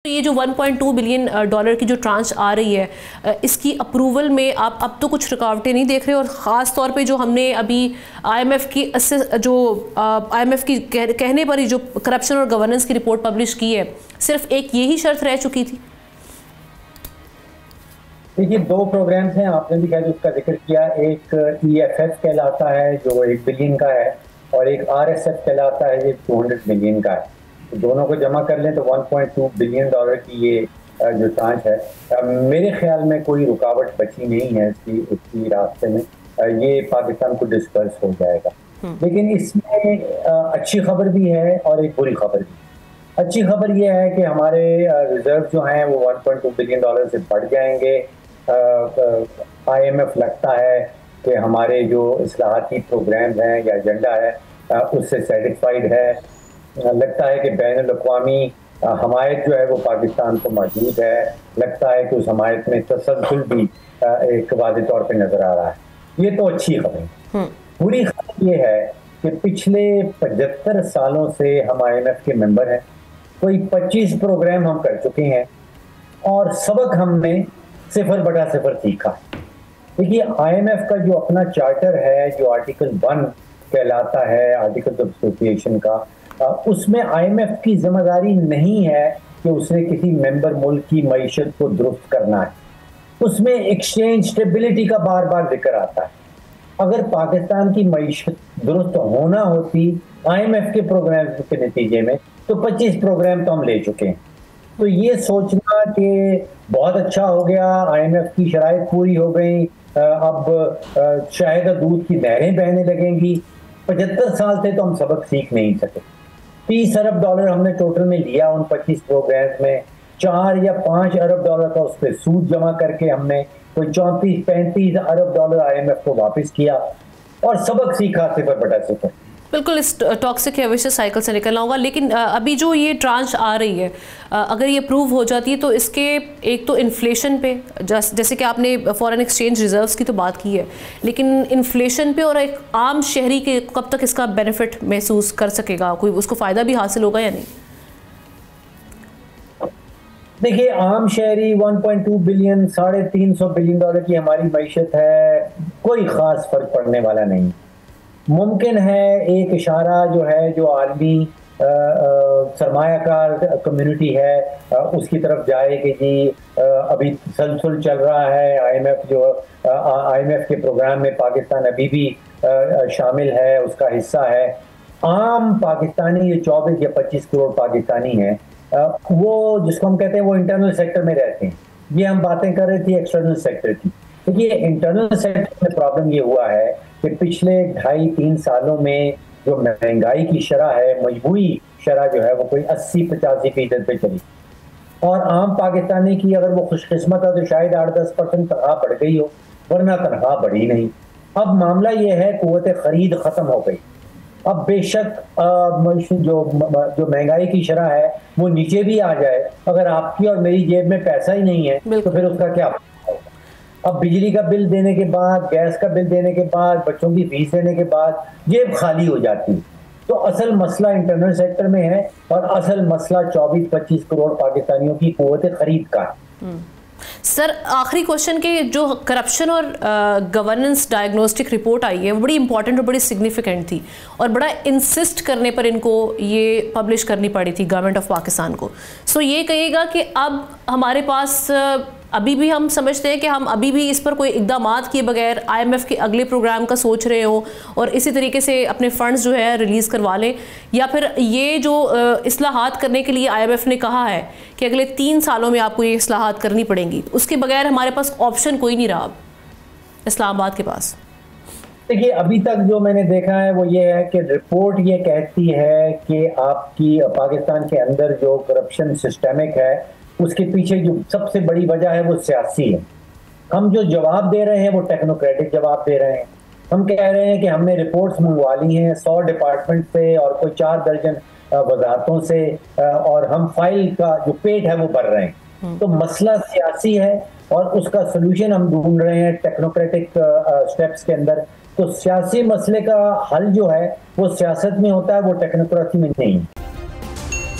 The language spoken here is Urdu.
یہ جو 1.2 بلین ڈالر کی جو ٹرانچ آ رہی ہے اس کی اپروول میں آپ اب تو کچھ رکاوٹیں نہیں دیکھ رہے، اور خاص طور پہ جو ہم نے ابھی آئی ایم ایف کی کہنے پر ہی جو کرپشن اور گورننس کی رپورٹ پبلش کی ہے، صرف ایک یہی شرط رہ چکی تھی؟ دیکھیے دو پروگرامز ہیں، آپ نے بھی کہا اس کا ذکر کیا، ایک ای ایف ایف کہلاتا ہے جو 1 بلین کا ہے، اور ایک آر ایس ایف کہلاتا ہے جو 200 ملین کا ہے۔ دونوں کو جمع کر لیں تو 1.2 بلین ڈالر کی یہ جو ٹرانچ ہے، میرے خیال میں کوئی رکاوٹ بچی نہیں ہے اس کی راستے میں، یہ پاکستان کو ڈسپرس ہو جائے گا۔ لیکن اس میں اچھی خبر بھی ہے اور ایک بری خبر بھی۔ اچھی خبر یہ ہے کہ ہمارے ریزرو جو ہیں وہ 1.2 بلین ڈالر سے بڑھ جائیں گے۔ آئی ایم ایف لگتا ہے کہ ہمارے جو اصلاحاتی پروگرام ہیں یا ایجنڈا ہے اس سے سیٹسفائیڈ ہے۔ لگتا ہے کہ بین الاقوامی حمایت جو ہے وہ پاکستان کو موجود ہے، لگتا ہے کہ اس حمایت میں تسلسل بھی ایک واضح طور پہ نظر آ رہا ہے۔ یہ تو اچھی خبر ہے۔ بری خبر یہ ہے کہ پچھلے 75 سالوں سے ہم آئی ایم ایف کے ممبر ہیں، کوئی 25 پروگرام ہم کر چکے ہیں، اور سبق ہم نے 0/0 سیکھا۔ دیکھیے آئی ایم ایف کا جو اپنا چارٹر ہے، جو آرٹیکل 1 کہلاتا ہے آرٹیکل آف ایسوسی ایشن کا، اس میں آئی ایم ایف کی ذمہ داری نہیں ہے کہ اس نے کسی ممبر ملک کی معیشت کو درست کرنا ہے۔ اس میں ایکسچینج اسٹیبلٹی کا بار بار ذکر آتا ہے۔ اگر پاکستان کی معیشت درست ہونا ہوتی آئی ایم ایف کے پروگرام کے نتیجے میں، تو 25 پروگرام تو ہم لے چکے ہیں۔ تو یہ سوچنا کہ بہت اچھا ہو گیا، آئی ایم ایف کی شرائط پوری ہو گئی، اب شہد اور دودھ کی نہریں بہنے لگیں گی، 75 سال سے تو ہم سبق سیکھ نہیں سکے۔ 30 ارب ڈالر ہم نے ٹوٹل میں لیا ان 25 پروگرامز میں، 4 یا 5 ارب ڈالر کا اس پہ سود جمع کر کے ہم نے کوئی 34-35 ارب ڈالر آئی ایم ایف کو واپس کیا، اور سبق سیکھا 0/0۔ بالکل اس ٹاکسک ہیویشس سائیکل سے نکلنا ہوگا۔ لیکن ابھی جو یہ ٹرانچ آ رہی ہے، اگر یہ اپروو ہو جاتی ہے تو اس کے ایک تو انفلیشن پہ، جیسے کہ آپ نے فارن ایکسچینج ریزروز کی تو بات کی ہے، لیکن انفلیشن پہ اور ایک عام شہری کے کب تک اس کا بینیفٹ محسوس کر سکے گا، کوئی اس کو فائدہ بھی حاصل ہوگا یا نہیں؟ دیکھیے عام شہری 1.2 بلین 350 بلین ڈالر کی ہماری معیشت ہے، کوئی خاص فرق پڑنے والا نہیں۔ ممکن ہے ایک اشارہ جو ہے جو عالمی سرمایہ کار کمیونٹی ہے اس کی طرف جائے کہ جی ابھی تسلسل چل رہا ہے، آئی ایم ایف کے پروگرام میں پاکستان ابھی بھی شامل ہے، اس کا حصہ ہے۔ عام پاکستانی یہ 24 یا 25 کروڑ پاکستانی ہیں، وہ جس کو ہم کہتے ہیں وہ انٹرنل سیکٹر میں رہتے ہیں۔ یہ ہم باتیں کر رہے تھے ایکسٹرنل سیکٹر کی۔ دیکھیے انٹرنل سیکٹر میں پرابلم یہ ہوا ہے کہ پچھلے 2.5-3 سالوں میں جو مہنگائی کی شرح ہے، مجموعی شرح جو ہے وہ کوئی 80-85% پہ چلی، اور عام پاکستانی کی اگر وہ خوش قسمت ہے تو شاید 8-10% تنخواہ بڑھ گئی ہو، ورنہ تنخواہ بڑھی نہیں۔ اب معاملہ یہ ہے قوت خرید ختم ہو گئی۔ اب بے شک جو مہنگائی کی شرح ہے وہ نیچے بھی آ جائے، اگر آپ کی اور میری جیب میں پیسہ ہی نہیں ہے تو پھر اس کا کیا؟ اب بجلی کا بل دینے کے بعد، گیس کا بل دینے کے بعد، بچوں کی فیس دینے کے بعد جیب خالی ہو جاتی ہے۔ تو اصل مسئلہ انٹرنل سیکٹر میں ہے، اور اصل مسئلہ 24-25 کروڑ پاکستانیوں کی قوت خرید کا ہے۔ سر آخری کوشچن کہ جو کرپشن اور گورننس ڈائگنوسٹک رپورٹ آئی ہے وہ بڑی امپورٹنٹ اور بڑی سگنیفیکنٹ تھی، اور بڑا انسسٹ کرنے پر ان کو یہ پبلش کرنی پڑی تھی گورنمنٹ آف پاکستان کو۔ سو یہ کہیے گا کہ اب ہمارے پاس ابھی بھی ہم سمجھتے ہیں کہ ہم ابھی بھی اس پر کوئی اقدامات کیے بغیر آئی ایم ایف کے اگلے پروگرام کا سوچ رہے ہوں اور اسی طریقے سے اپنے فنڈز جو ہے ریلیز کروا لیں، یا پھر یہ جو اصلاحات کرنے کے لیے آئی ایم ایف نے کہا ہے کہ اگلے 3 سالوں میں آپ کو یہ اصلاحات کرنی پڑیں گی، اس کے بغیر ہمارے پاس آپشن کوئی نہیں رہا اسلام آباد کے پاس؟ دیکھیے ابھی تک جو میں نے دیکھا ہے وہ یہ ہے کہ رپورٹ یہ کہتی ہے کہ آپ کی پاکستان کے اندر جو کرپشن سسٹمک ہے اس کے پیچھے جو سب سے بڑی وجہ ہے وہ سیاسی ہے۔ ہم جو جواب دے رہے ہیں وہ ٹیکنوکریٹک جواب دے رہے ہیں۔ ہم کہہ رہے ہیں کہ ہم نے رپورٹس منگوا لی ہیں 100 ڈپارٹمنٹ سے اور کوئی 4 درجن وزارتوں سے، اور ہم فائل کا جو پیٹ ہے وہ بھر رہے ہیں۔ تو مسئلہ سیاسی ہے اور اس کا سلوشن ہم ڈھونڈ رہے ہیں ٹیکنوکریٹک سٹیپس کے اندر۔ تو سیاسی مسئلے کا حل جو ہے وہ سیاست میں ہوتا ہے، وہ ٹیکنوکریسی میں نہیں۔